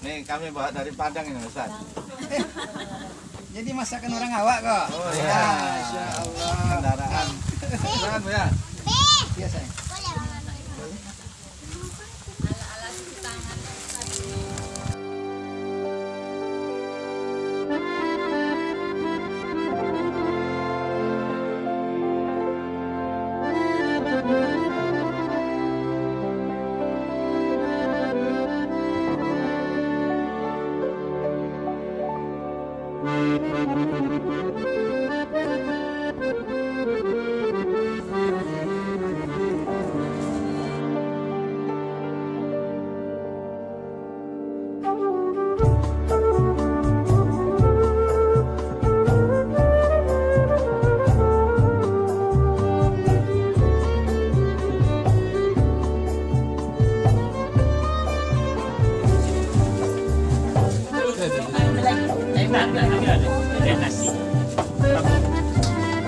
Nih kami bawa dari Padang ini Ustaz. Jadi masakan orang awak kok. Oh iya. Masya Allah. Kendaraan. Kendaraan Bu ya. Iya sayang.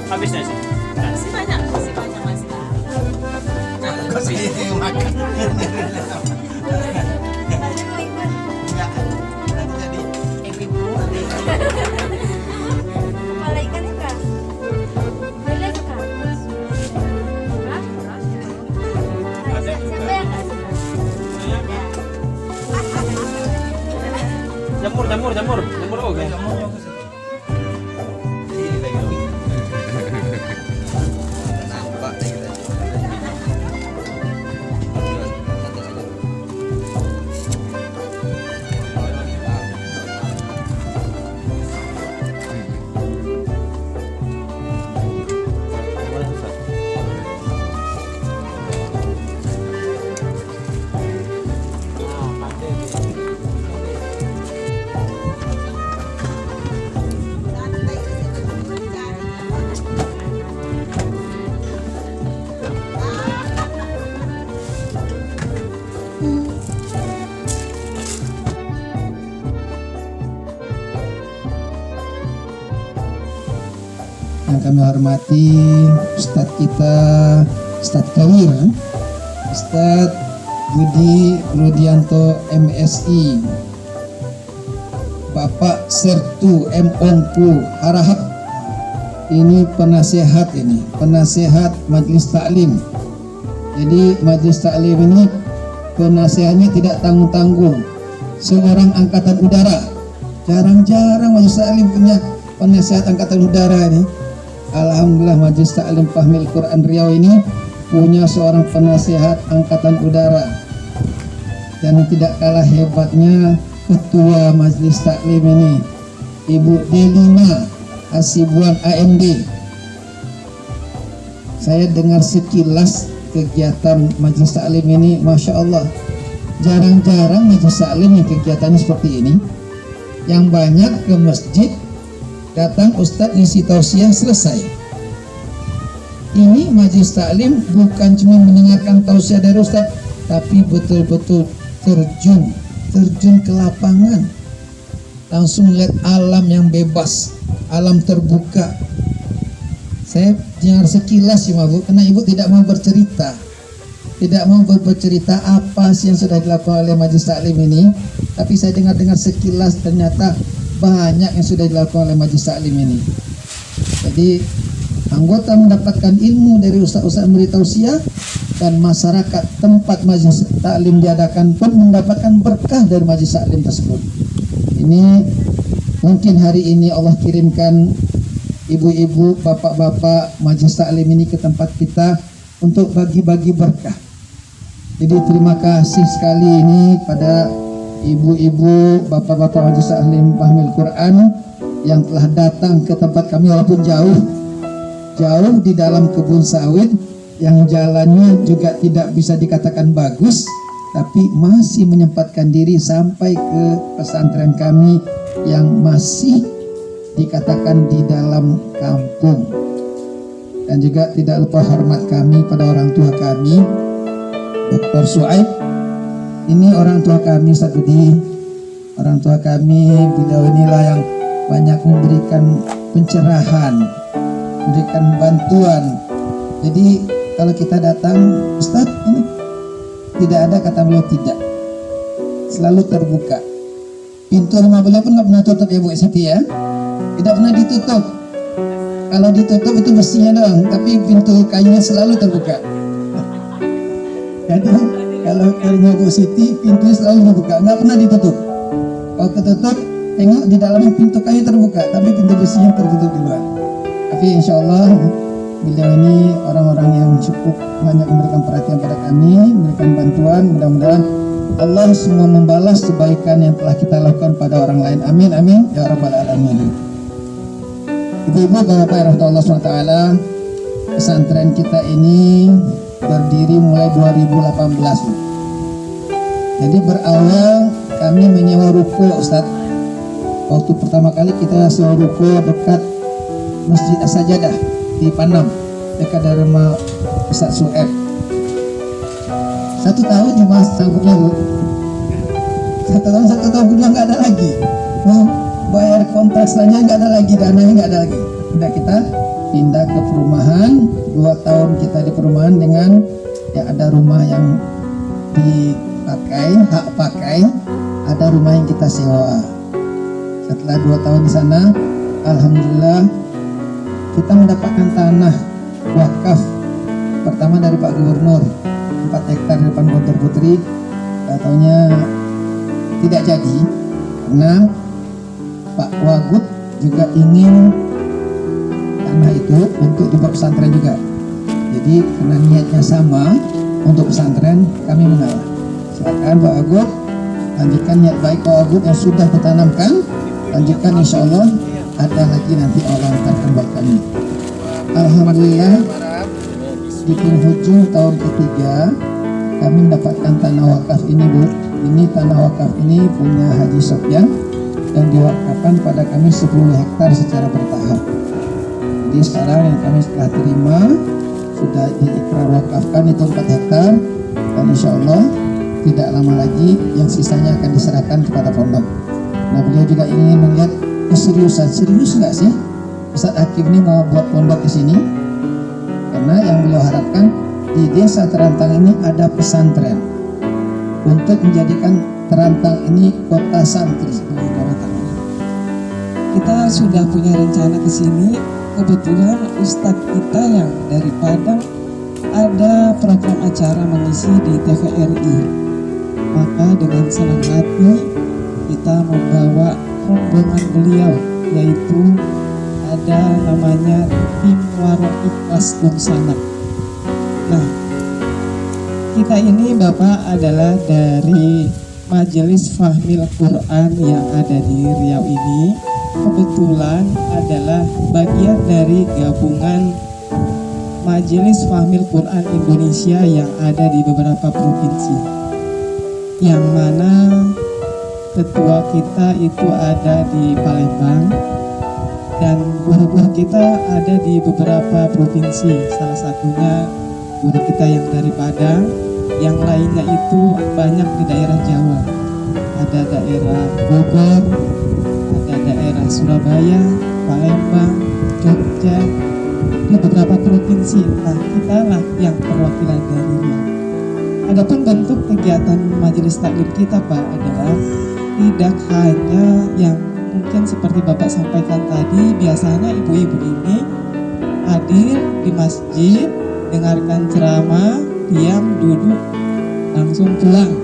Habis nasi. Masih banyak masih. Kok sih makan? Enggak. Nanti jadi Ibu. Kepala ikan enggak? Boleh suka? Hah? Siapa yang enggak suka? Jamur oke. ini lagi. Nampak deh kita. Yang kami hormati Ustadz kita, Ustadz Kawir, Ustadz Budi Rudianto MSI, Bapak Sertu M. Ongku Harahap. Ini penasehat Majelis Taklim. Jadi Majelis Taklim ini penasehatnya tidak tanggung-tanggung. Seorang angkatan udara. Jarang-jarang Majelis Taklim punya penasehat angkatan udara ini. Alhamdulillah Majelis Taklim Fahmil Quran Riau ini punya seorang penasehat angkatan udara. Dan tidak kalah hebatnya ketua Majelis Taklim ini, Ibu Delina Hasibuan AMD. Saya dengar sekilas kegiatan Majelis Taklim ini, Masya Allah. Jarang-jarang Majelis Taklim yang kegiatannya seperti ini. Yang banyak ke masjid, datang Ustadz ngisi tausiah, selesai. Ini Majelis Taklim bukan cuma mendengarkan tausiah dari Ustadz, tapi betul-betul terjun ke lapangan, langsung lihat alam yang bebas, alam terbuka. Saya dengar sekilas cuma Bu, karena Ibu tidak mau bercerita apa sih yang sudah dilakukan oleh Majelis Taklim ini, tapi saya dengar sekilas ternyata banyak yang sudah dilakukan oleh Majelis Taklim ini. Jadi anggota mendapatkan ilmu dari ustaz-ustaz memberi tausiah, dan masyarakat tempat Majelis Taklim diadakan pun mendapatkan berkah dari Majelis Taklim tersebut. Ini mungkin hari ini Allah kirimkan ibu-ibu, bapak-bapak Majelis Taklim ini ke tempat kita untuk bagi-bagi berkah. Jadi terima kasih sekali ini pada ibu-ibu, bapak-bapak Majelis Taklim Fahmil Quran yang telah datang ke tempat kami, walaupun jauh di dalam kebun sawit yang jalannya juga tidak bisa dikatakan bagus, tapi masih menyempatkan diri sampai ke pesantren kami yang masih dikatakan di dalam kampung. Dan juga tidak lupa hormat kami pada orang tua kami, Dr. Suaib. Ini orang tua kami, Ustaz Budi. Orang tua kami, beliau inilah yang banyak memberikan pencerahan, memberikan bantuan. Jadi kalau kita datang, Ustaz ini tidak ada kata beliau tidak, selalu terbuka. pintu rumah beliau pun nggak pernah tutup ya Bu Siti ya, tidak pernah ditutup. Kalau ditutup itu besinya doang, tapi pintu kayunya selalu terbuka. Jadi kalau ke rumah Bu Siti pintunya selalu dibuka, nggak pernah ditutup. Kalau ketutup, tengok di dalamnya pintu kayu terbuka, tapi pintu besinya tertutup di luar. Tapi insya Allah beliau ini orang-orang yang cukup banyak memberikan perhatian pada kami, memberikan bantuan. Mudah-mudahan Allah semua membalas kebaikan yang telah kita lakukan pada orang lain. Amin, amin, ya rabbal alamin. Ibu-ibu, bapak-bapak yang rahmatullah SWT, pesantren kita ini berdiri mulai 2018. Jadi berawal kami menyewa ruko, Ustaz. Waktu pertama kali kita sewa ruko dekat Masjid As-Sajadah di Panam, dekat dari rumah Ustaz Su'eb. 1 tahun cuma sanggupnya Bu. 1 tahun kedua nggak ada lagi. Mau bayar kontrak selanjutnya nggak ada lagi, dananya nggak ada lagi. Udah kita pindah ke perumahan. 2 tahun kita di perumahan dengan ya ada rumah yang dipakai, hak pakai, ada rumah yang kita sewa. Setelah 2 tahun di sana, alhamdulillah kita mendapatkan tanah wakaf pertama dari Pak Gubernur, 4 hektar di depan Gontor Putri. Katanya tidak jadi karena Pak Wagub juga ingin tanah itu untuk dibuat pesantren juga. Jadi karena niatnya sama untuk pesantren, kami mengalah. Silakan Pak Wagub, lanjutkan niat baik Pak Wagub yang sudah ditanamkan, lanjutkan insya Allah. Ada lagi nanti Allah antarkan buat kami. Alhamdulillah di penghujung tahun ketiga kami mendapatkan tanah wakaf ini Bu. Ini tanah wakaf ini punya Haji Sofyan yang diwakafkan pada kami 10 hektar secara bertahap. Jadi sekarang yang kami setelah terima sudah diikrar wakafkan itu 4 hektar, dan insya Allah tidak lama lagi yang sisanya akan diserahkan kepada pondok. Nah beliau juga ingin melihat keseriusan, serius nggak sih Ustadz Hakim ini mau buat pondok di sini? Karena yang beliau harapkan di desa Terantang ini ada pesantren untuk menjadikan Terantang ini kota santri. Kita sudah punya rencana ke sini. Kebetulan Ustadz kita yang dari Padang ada program acara mengisi di TVRI. Maka dengan senang hati kita membawa rombongan beliau, yaitu ada namanya tim Warung Ikhlas Dumsanak. Nah, kita ini Bapak adalah dari Majelis Fahmil Quran yang ada di Riau ini. Kebetulan adalah bagian dari gabungan Majelis Fahmil Quran Indonesia yang ada di beberapa provinsi, yang mana ketua kita itu ada di Palembang dan guru-guru kita ada di beberapa provinsi. Salah satunya guru kita yang dari Padang, yang lainnya itu banyak di daerah Jawa. Ada daerah Bogor, ada daerah Surabaya, Palembang, Jogja, di beberapa provinsi. Nah, kita lah yang perwakilan dari Riau. Adapun bentuk kegiatan majelis taklim kita Pak adalah tidak hanya yang mungkin seperti Bapak sampaikan tadi, biasanya ibu-ibu ini hadir di masjid, dengarkan ceramah, diam, duduk, langsung pulang.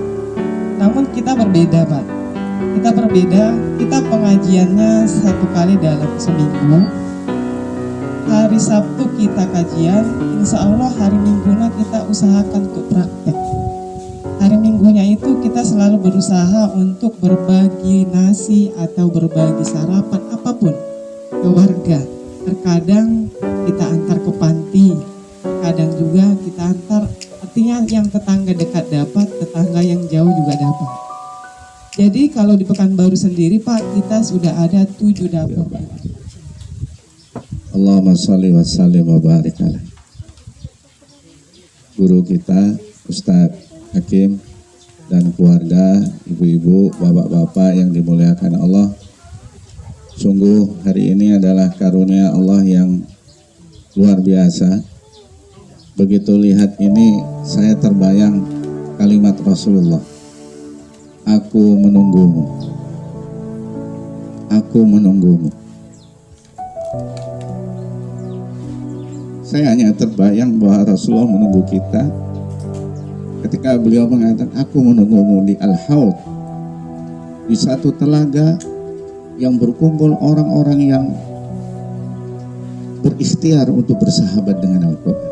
Namun kita berbeda Pak. Kita berbeda, kita pengajiannya 1 kali dalam seminggu. Hari Sabtu kita kajian, insya Allah hari Minggunya kita usahakan untuk praktek. Hari Minggunya itu kita selalu berusaha untuk berbagi nasi atau berbagi sarapan apapun ke warga. Terkadang kita antar ke panti, kadang juga kita antar, artinya yang tetangga dekat dapat, tetangga yang jauh juga dapat. Jadi kalau di Pekanbaru sendiri Pak, kita sudah ada 7 dapur. Allahumma sholli wa sallim wa barik alaih. Guru kita Ustadz Hakim dan keluarga, ibu-ibu, bapak-bapak yang dimuliakan Allah. Sungguh hari ini adalah karunia Allah yang luar biasa. Begitu lihat ini, saya terbayang kalimat Rasulullah, aku menunggumu. aku menunggumu. Saya hanya terbayang bahwa Rasulullah menunggu kita ketika beliau mengatakan, aku menunggumu di Al-Haud, di satu telaga yang berkumpul orang-orang yang berikhtiar untuk bersahabat dengan Al-Quran.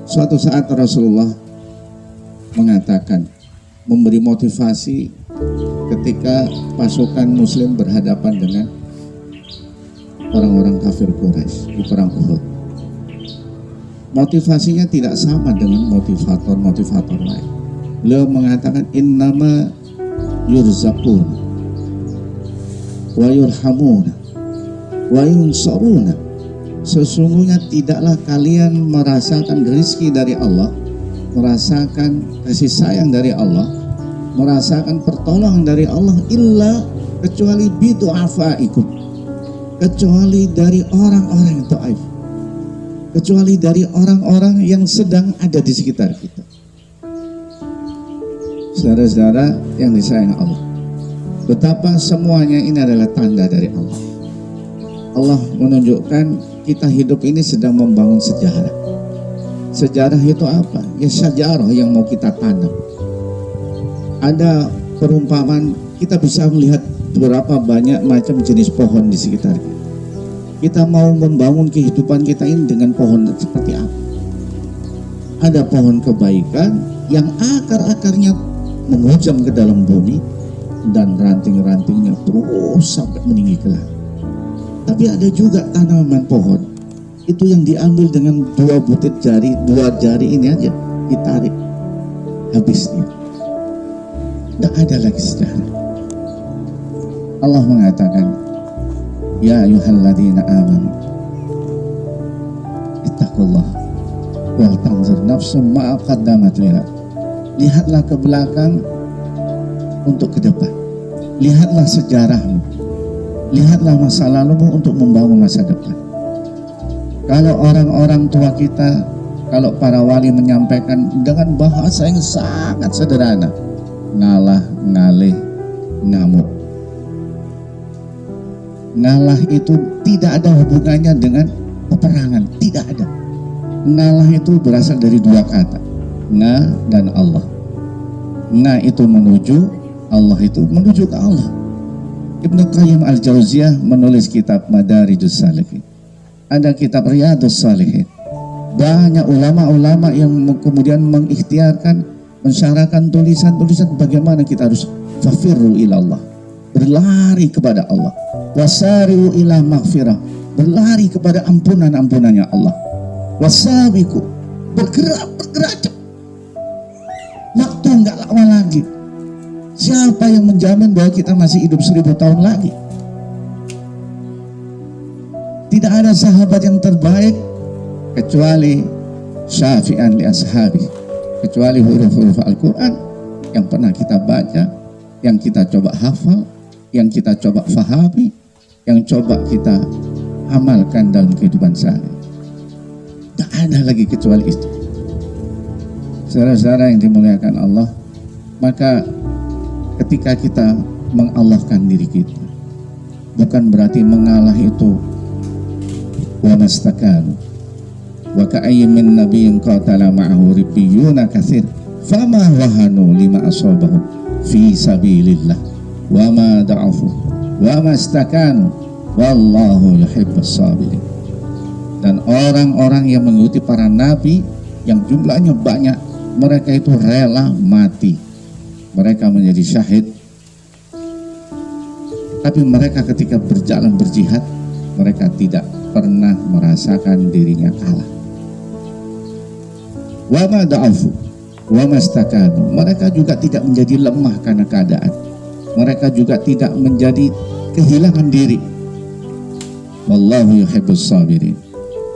Suatu saat Rasulullah mengatakan, memberi motivasi ketika pasukan muslim berhadapan dengan orang-orang kafir Quraisy di perang Uhud. Motivasinya tidak sama dengan motivator-motivator lain. Beliau mengatakan, innama yurzaqun wa yurhamuna wa yunsaruna. Sesungguhnya tidaklah kalian merasakan rezeki dari Allah, merasakan kasih sayang dari Allah, merasakan pertolongan dari Allah, illa kecuali bidu'afaikum, kecuali dari orang-orang yang ta'if, kecuali dari orang-orang yang sedang ada di sekitar kita. Saudara-saudara yang disayang Allah, betapa semuanya ini adalah tanda dari Allah. Allah menunjukkan kita hidup ini sedang membangun sejarah. Sejarah itu apa? Ya sejarah yang mau kita tanam. Ada perumpamaan, kita bisa melihat berapa banyak macam jenis pohon di sekitar kita. Kita mau membangun kehidupan kita ini dengan pohon seperti apa? Ada pohon kebaikan yang akar-akarnya menghujam ke dalam bumi dan ranting-rantingnya terus sampai meninggi ke langit. Tapi ada juga tanaman pohon itu yang diambil dengan dua butir jari, dua jari ini aja ditarik, habisnya. Tidak ada lagi sejarah. Allah mengatakan, ya ayyuhalladzina amanu ittaqullah wal tanzur nafsum ma qaddamat lighad. Lihatlah ke belakang untuk ke depan. Lihatlah sejarahmu. Lihatlah masa lalumu untuk membangun masa depan. Kalau orang-orang tua kita, kalau para wali menyampaikan dengan bahasa yang sangat sederhana, ngalah, ngalih, ngamuk. Ngalah itu tidak ada hubungannya dengan peperangan, tidak ada. Ngalah itu berasal dari dua kata, nga dan Allah. Nga itu menuju, Allah itu menuju ke Allah. Ibnu Qayyim Al-Jauziyah menulis kitab Madarijus Salikin. Ada kitab Riyadhus Shalihin. Banyak ulama-ulama yang kemudian mengikhtiarkan, mensyarahkan tulisan-tulisan bagaimana kita harus fafirru ilallah, berlari kepada Allah, wasari'u ila maghfirah, berlari kepada ampunan-ampunannya Allah, wasabiku, bergerak cepat. Waktu enggak lama lagi. Siapa yang menjamin bahwa kita masih hidup 1000 tahun lagi? Tidak ada sahabat yang terbaik kecuali syafi'an li ashabi, kecuali huruf-huruf Al-Quran yang pernah kita baca, yang kita coba hafal, yang kita coba fahami, yang coba kita amalkan dalam kehidupan sehari. Tidak ada lagi kecuali itu. Saudara-saudara yang dimuliakan Allah, maka ketika kita mengallahkan diri kita, bukan berarti mengalah itu wa mastakanu wa ka'ayyin min nabiyyin qatala ma'ahu ribbiyuna katsir fama wahanu lima asabahum fi sabilillah wa ma da'afu wa mastakanu wallahu yuhibbus sabirin. Dan orang-orang yang mengikuti para nabi yang jumlahnya banyak, mereka itu rela mati, mereka menjadi syahid. Tapi mereka ketika berjalan berjihad, mereka tidak pernah merasakan dirinya kalah. Wa ma da'afu wa mastakanu, mereka juga tidak menjadi lemah karena keadaan, mereka juga tidak menjadi kehilangan diri. Wallahu yuhibbus sabirin,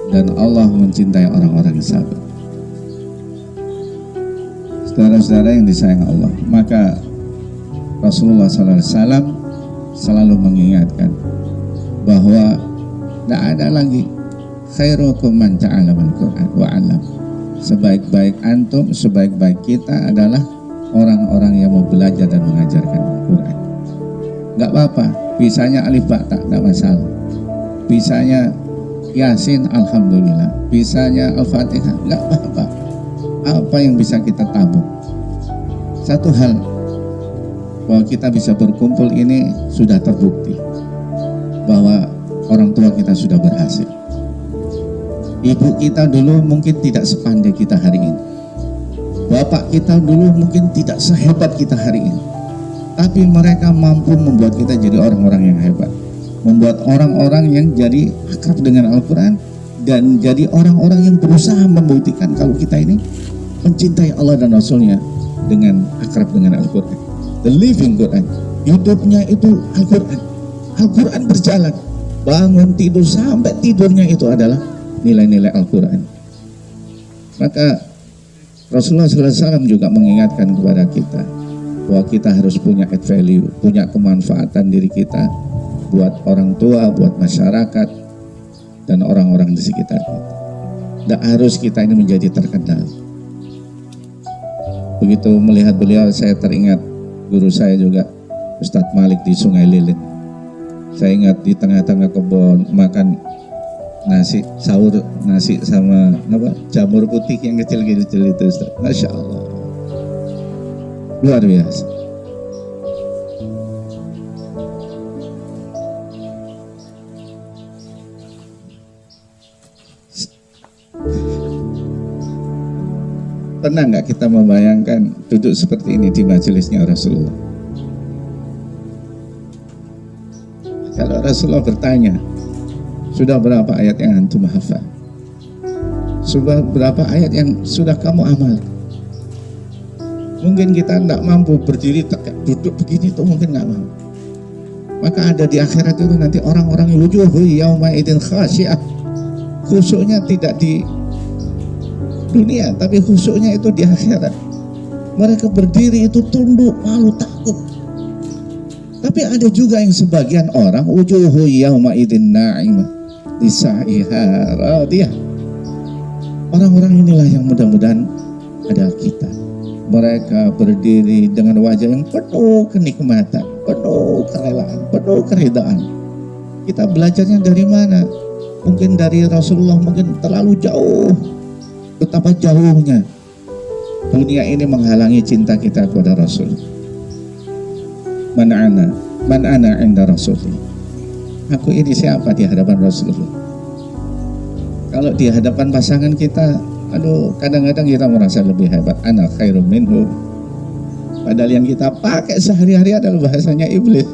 dan Allah mencintai orang-orang yang sabar. Saudara-saudara yang disayang Allah, maka Rasulullah SAW selalu mengingatkan bahwa tidak ada lagi khairukum man ta'allama al-Quran wa 'allam. sebaik-baik antum, sebaik-baik kita adalah orang-orang yang mau belajar dan mengajarkan Al-Quran. Nggak apa-apa, bisanya alif ba tak, nggak masalah. Bisanya Yasin, alhamdulillah. Bisanya Al-Fatihah, nggak apa-apa. Apa yang bisa kita tabung? Satu hal, bahwa kita bisa berkumpul ini sudah terbukti bahwa orang tua kita sudah berhasil. Ibu kita dulu mungkin tidak sepandai kita hari ini. Bapak kita dulu mungkin tidak sehebat kita hari ini. Tapi mereka mampu membuat kita jadi orang-orang yang hebat. Membuat orang-orang yang jadi akrab dengan Al-Quran. Dan jadi orang-orang yang berusaha membuktikan kalau kita ini mencintai Allah dan Rasulnya dengan akrab dengan Al-Quran. The living Quran. Hidupnya itu Al-Quran. Al-Quran berjalan. Bangun tidur sampai tidurnya itu adalah nilai-nilai Al-Quran. Maka Rasulullah SAW juga mengingatkan kepada kita bahwa kita harus punya add value, punya kemanfaatan diri kita buat orang tua, buat masyarakat dan orang-orang di sekitar kita. Tidak harus kita ini menjadi terkenal. Begitu melihat beliau, saya teringat guru saya juga, Ustadz Malik di Sungai Lilin. Saya ingat di tengah-tengah kebun makan nasi, sahur nasi sama apa, jamur putih yang kecil-kecil itu, Ustaz. Masya Allah, luar biasa. Pernah nggak kita membayangkan duduk seperti ini di majelisnya Rasulullah? Kalau Rasulullah bertanya, sudah berapa ayat yang antum hafal? Sudah berapa ayat yang sudah kamu amal? Mungkin kita tidak mampu berdiri tegak, duduk begini tuh mungkin nggak mampu. Maka ada di akhirat itu nanti orang-orang wujuhu yauma idzin khasyiah. Khusyuknya tidak di dunia, tapi khusyuknya itu di akhirat. Mereka berdiri itu tunduk, malu, takut. Tapi ada juga yang sebagian orang wujuhu yauma idzin na'imah lisa'iha radiyah. Orang-orang inilah yang mudah-mudahan adalah kita. Mereka berdiri dengan wajah yang penuh kenikmatan, penuh kerelaan, penuh keridaan. Kita belajarnya dari mana? Mungkin dari Rasulullah, mungkin terlalu jauh. Betapa jauhnya dunia ini menghalangi cinta kita kepada Rasul. Man ana inda Rasulullah. Aku ini siapa di hadapan Rasulullah? Kalau di hadapan pasangan kita, aduh, kadang-kadang kita merasa lebih hebat. Ana khairum minhu. Padahal yang kita pakai sehari-hari adalah bahasanya iblis.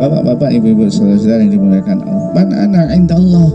Bapak-bapak, ibu-ibu, saudara-saudara yang dimuliakan Allah. Man ana indallah.